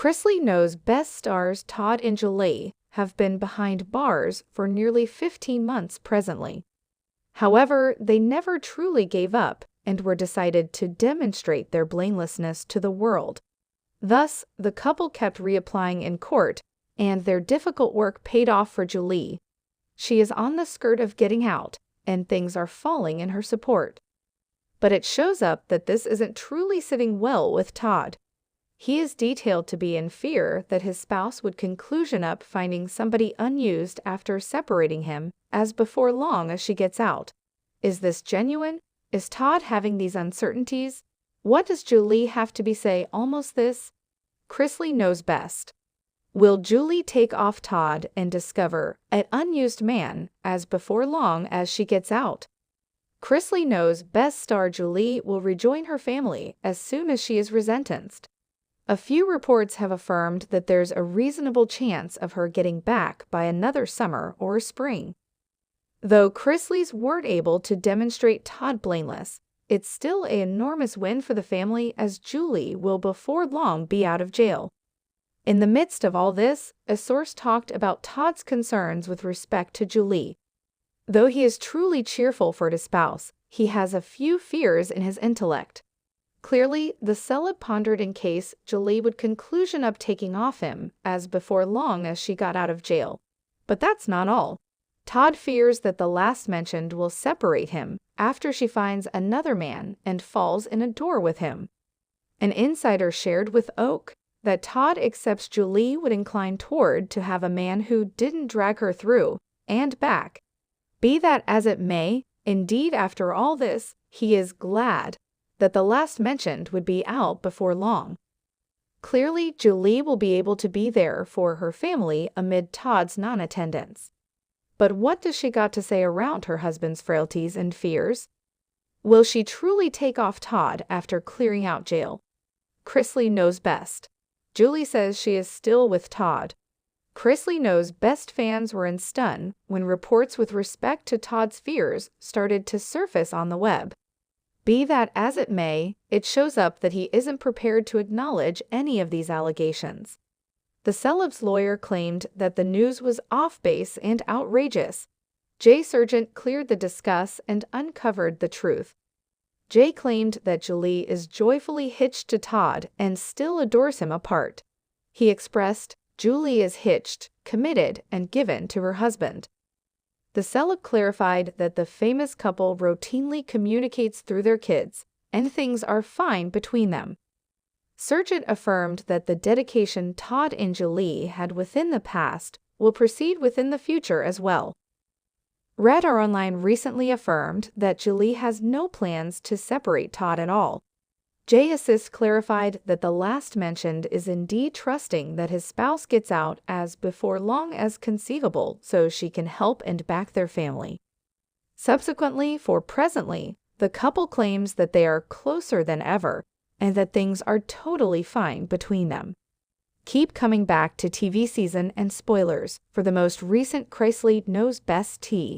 Chrisley Knows Best stars Todd and Julie have been behind bars for nearly 15 months presently. However, they never truly gave up and were decided to demonstrate their blamelessness to the world. Thus, the couple kept reapplying in court, and their difficult work paid off for Julie. She is on the skirt of getting out, and things are falling in her support. But it shows up that this isn't truly sitting well with Todd. He is detailed to be in fear that his spouse would conclusion up finding somebody unused after separating him as before long as she gets out. Is this genuine? Is Todd having these uncertainties? What does Julie have to be say almost this? Chrisley knows best. Will Julie take off Todd and discover an unused man as before long as she gets out? Chrisley Knows Best star Julie will rejoin her family as soon as she is resentenced. A few reports have affirmed that there's a reasonable chance of her getting back by another summer or spring. Though Chrisley's weren't able to demonstrate Todd blameless, it's still an enormous win for the family as Julie will before long be out of jail. In the midst of all this, a source talked about Todd's concerns with respect to Julie. Though he is truly cheerful for his spouse, he has a few fears in his intellect. Clearly, the celeb pondered in case Julie would conclusion up taking off him as before long as she got out of jail. But that's not all. Todd fears that the last mentioned will separate him after she finds another man and falls in a door with him. An insider shared with Oak that Todd accepts Julie would incline toward to have a man who didn't drag her through and back. Be that as it may, indeed after all this, he is glad that the last mentioned would be out before long. Clearly, Julie will be able to be there for her family amid Todd's non-attendance. But what does she got to say around her husband's frailties and fears? Will she truly take off Todd after clearing out jail? Chrisley knows best. Julie says she is still with Todd. Chrisley Knows Best fans were in stun when reports with respect to Todd's fears started to surface on the web. Be that as it may, it shows up that he isn't prepared to acknowledge any of these allegations. The celeb's lawyer claimed that the news was off base and outrageous. Jay Sargent cleared the discuss and uncovered the truth. Jay claimed that Julie is joyfully hitched to Todd and still adores him apart. He expressed, "Julie is hitched, committed, and given to her husband." The celeb clarified that the famous couple routinely communicates through their kids, and things are fine between them. Sargent affirmed that the dedication Todd and Julie had within the past will proceed within the future as well. Radar Online recently affirmed that Julie has no plans to separate Todd at all. Jay Assist clarified that the last mentioned is indeed trusting that his spouse gets out as before long as conceivable so she can help and back their family. Subsequently, for presently, the couple claims that they are closer than ever and that things are totally fine between them. Keep coming back to TV season and spoilers for the most recent Chrisley Knows Best tea.